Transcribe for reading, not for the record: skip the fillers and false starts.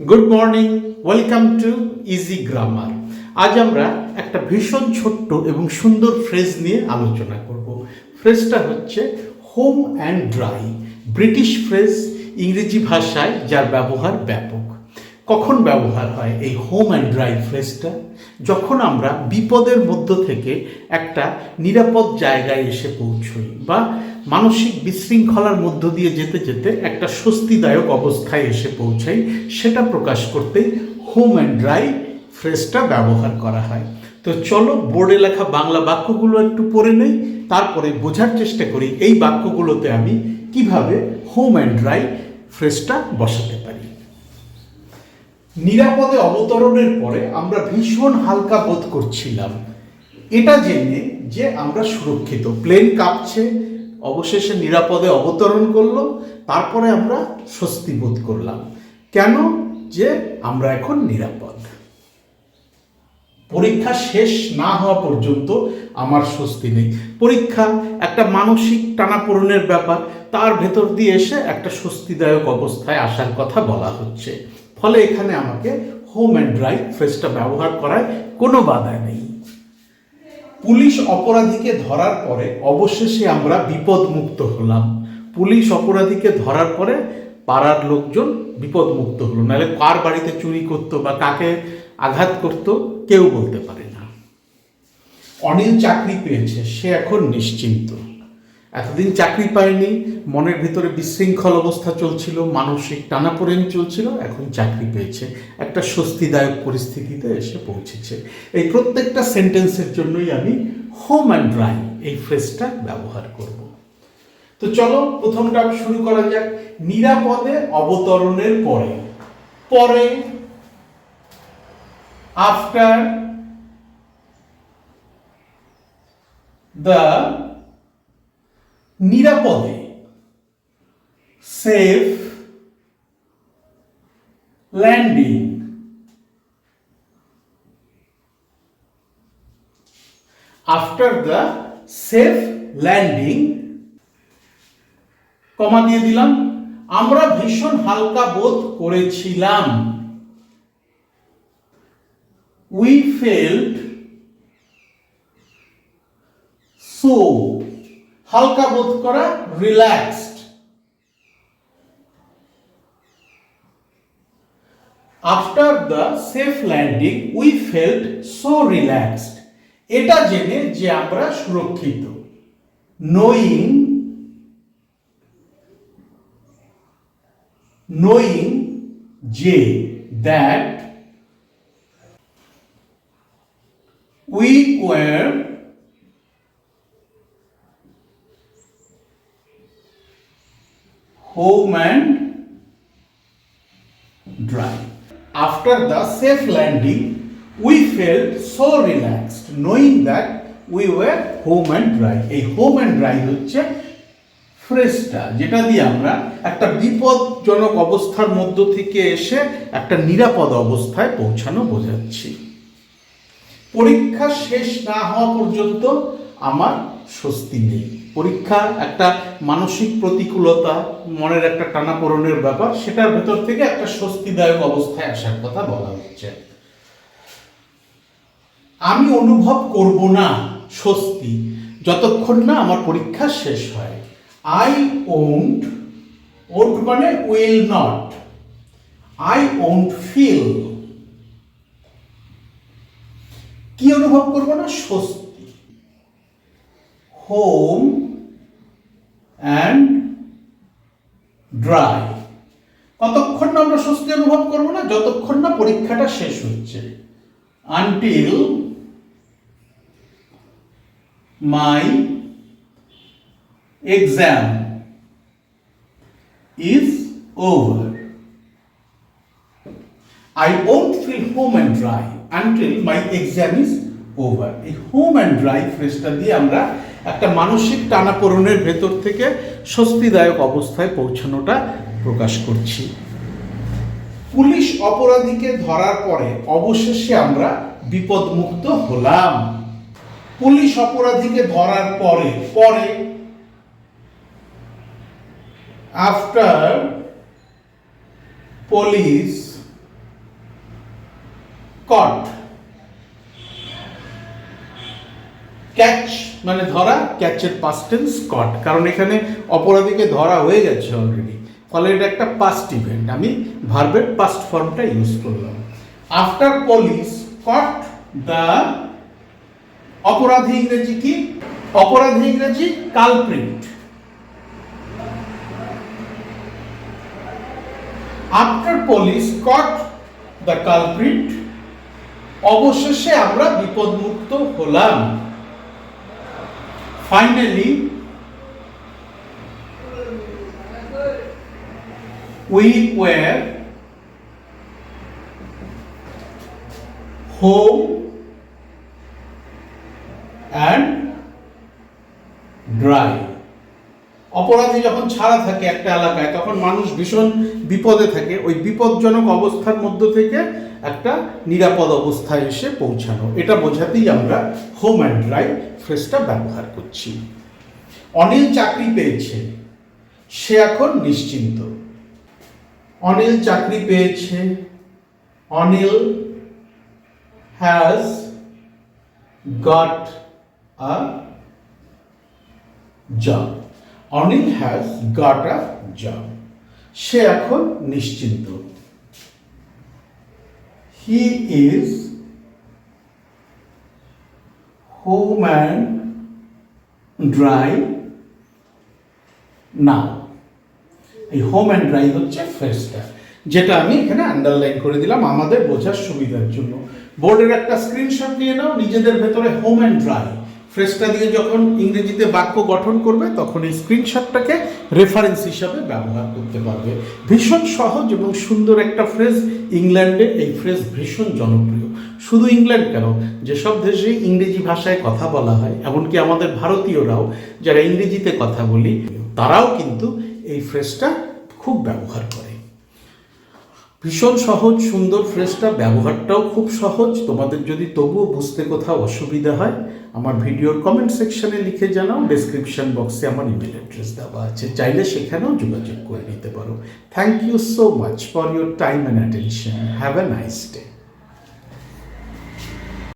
Good morning, welcome to easy grammar. আজ আমরা একটা ভীষণ ছোট্ট এবং সুন্দর ফ্রেজ নিয়ে আলোচনা করব। ফ্রেজটা হচ্ছে home and dry. British phrase, ইংরেজি ভাষায় যার ব্যবহার ব্যাপক। কখন ব্যবহার হয় এই হোম অ্যান্ড ড্রাই ফ্রেজটা? যখন আমরা বিপদের মধ্য থেকে একটা নিরাপদ জায়গায় এসে পৌঁছই বা মানসিক বিশৃঙ্খলার মধ্য দিয়ে যেতে যেতে একটা স্বস্তিদায়ক অবস্থায় এসে পৌঁছাই, সেটা প্রকাশ করতেই হোম অ্যান্ড ড্রাই ফ্রেজটা ব্যবহার করা হয়। তো চলো বোর্ডে লেখা বাংলা বাক্যগুলো একটু পড়ে নেই, তারপরে বোঝার চেষ্টা করি এই বাক্যগুলোতে আমি কিভাবে হোম অ্যান্ড ড্রাই ফ্রেজটা বসাতে পারি। নিরাপদে অবতরণের পরে আমরা ভীষণ হালকা বোধ করছিলাম, এটা জেনে যে আমরা সুরক্ষিত। প্লেন কাঁপছে, অবশেষে নিরাপদে অবতরণ করলো, তারপরে আমরা স্বস্তি বোধ করলাম। কেন? যে আমরা এখন নিরাপদ। পরীক্ষা শেষ না হওয়া পর্যন্ত আমার স্বস্তি নেই। পরীক্ষা একটা মানসিক টানাপোড়েনের ব্যাপার, তার ভেতর দিয়ে এসে একটা স্বস্তিদায়ক অবস্থায় আসার কথা বলা হচ্ছে। ফলে এখানে আমাকে হোম অ্যান্ড ড্রাই ফ্রেজটা ব্যবহার করায় কোনো বাধা নেই। পুলিশ অপরাধীকে ধরার পরে অবশেষে আমরা বিপদমুক্ত হলাম। পুলিশ অপরাধীকে ধরার পরে পাড়ার লোকজন বিপদমুক্ত হলো, নাহলে কার বাড়িতে চুরি করতো বা কাকে আঘাত করতো কেউ বলতে পারে না। অনিল চাকরি পেয়েছে, সে এখন নিশ্চিন্ত। এতদিন চাকরি পায়নি, মনের ভিতরে বিশৃঙ্খল অবস্থা চলছিল, মানসিক টানাপোড়েন চলছিল, এখন চাকরি পেয়েছে, একটা স্বস্তিদায়ক পরিস্থিতিতে এসে পৌঁছেছে। এই প্রত্যেকটা সেন্টেন্সের জন্যই আমি হোম অ্যান্ড ড্রাই এই ফ্রেজটা ব্যবহার করব। তো চলো প্রথমটা শুরু করা যাক। নিরাপদে অবতরণের পরে, পরে আফটার দ্য নিরাপদে, safe landing, after the safe landing, comma দিয়ে দিলাম, আমরা ভীষণ হালকা বোধ করেছিলাম। উই ফেল্ট সো, হালকা বোধ করা, relaxed. After the safe landing we felt so relaxed, এটা জেনে যে আমরা সুরক্ষিত। নোয়িং যে, that we were home and dry. After the safe landing, we felt so relaxed, knowing that we were home and dry. এই home and dry হচ্ছে ফ্রেজটা, যেটা দিয়ে আমরা একটা বিপদজনক অবস্থার মধ্য থেকে এসে একটা নিরাপদ অবস্থায় পৌঁছানো বোঝাচ্ছি। পরীক্ষা শেষ না হওয়া পর্যন্ত আমার স্বস্তি নেই। পরীক্ষা একটা মানসিক প্রতিকূলতা, মনের একটা টানাপোড়েনের ব্যাপার, সেটার ভেতর থেকে একটা স্বস্তিদায়ক অবস্থায় আসার কথা বলা হচ্ছে। আমি অনুভব করব না স্বস্তি যতক্ষণ না আমার পরীক্ষা শেষ হয়। আই ওন্ট, ওন্ট মানে will not, I won't feel, কি অনুভব করব না? স্বস্তি। হোম অ্যান্ড ড্রাই, কতক্ষণ না আমরা স্বস্তি অনুভব করব না? যতক্ষণ না পরীক্ষাটা শেষ হচ্ছে। Until my exam is over. I won't feel home and dry until my exam is over. এই home and dry ফ্রেজটা দিয়ে আমরা একটা মানসিক টানাপোড়েনের ভেতর থেকে স্বস্তিদায়ক অবস্থায় পৌঁছানোটা প্রকাশ করছি। পুলিশ অপরাধীকে ধরার পরে অবশেষে আমরা বিপদমুক্ত হলাম। পুলিশ অপরাধীকে ধরার পরে, পরে আফটার police কট, ক্যাচ মানে ধরা, ক্যাচের পাস্ট টেন্স কট, কারণ এখানে অপরাধীকে ধরা হয়ে গেছে অলরেডি, ফলে এটা একটা পাস্ট ইভেন্ট, আমি ভার্বের পাস্ট ফর্মটা ইউজ করলাম। আফটার পুলিশ কট দ্য, অপরাধী ইংরেজি কি? অপরাধী ইংরেজি culprit. After police caught the culprit, অবশেষে আমরা বিপদমুক্ত হলাম। Finally we were home and dry. অপরাধী যখন ছাড়া থাকে একটা এলাকায়, তখন মানুষ ভীষণ বিপদে থাকে, ওই বিপজ্জনক অবস্থার মধ্য থেকে একটা নিরাপদ অবস্থায় এসে পৌঁছানো, এটা বোঝাতেই আমরা হোম অ্যান্ড ড্রাই ফ্রেজটা ব্যবহার করছি। অনিল চাকরি পেয়েছে, সে এখন নিশ্চিন্ত। অনিল চাকরি পেয়েছে, Anil has got a job. Anil has got a job, সে এখন নিশ্চিন্ত। He is home and dry now. এই হোম অ্যান্ড ড্রাই হচ্ছে ফ্রেজটা, যেটা আমি এখানে আন্ডারলাইন করে দিলাম আমাদের বোঝার সুবিধার জন্য। বোর্ডের একটা স্ক্রিনশট নিয়ে নাও, নিজেদের ভেতরে হোম অ্যান্ড ড্রাই ফ্রেজটা দিয়ে যখন ইংরেজিতে বাক্য গঠন করবে, তখন এই স্ক্রিনশটটাকে রেফারেন্স হিসাবে ব্যবহার করতে পারবে। ভীষণ সহজ এবং সুন্দর একটা ফ্রেজ। ইংল্যান্ডে এই ফ্রেজ ভীষণ জনপ্রিয়। শুধু ইংল্যান্ড কেন, যেসব দেশে ইংরেজি ভাষায় কথা বলা হয়, এমনকি আমাদের ভারতীয়রাও যারা ইংরেজিতে কথা বলি, তারাও কিন্তু এই ফ্রেজটা খুব ব্যবহার করে। ভীষণ সহজ সুন্দর ফ্রেজটা, ব্যবহারটাও খুব সহজ। তোমাদের যদি তবুও বুঝতে কোথাও অসুবিধা হয়, আমার ভিডিওর কমেন্ট সেকশনে লিখে জানাও। ডেসক্রিপশন বক্সে আমার ইমেল অ্যাড্রেস দেওয়া আছে, চাইলে সেখানেও যোগাযোগ করে নিতে পারো। Thank you so much for your time and attention. Have a nice day.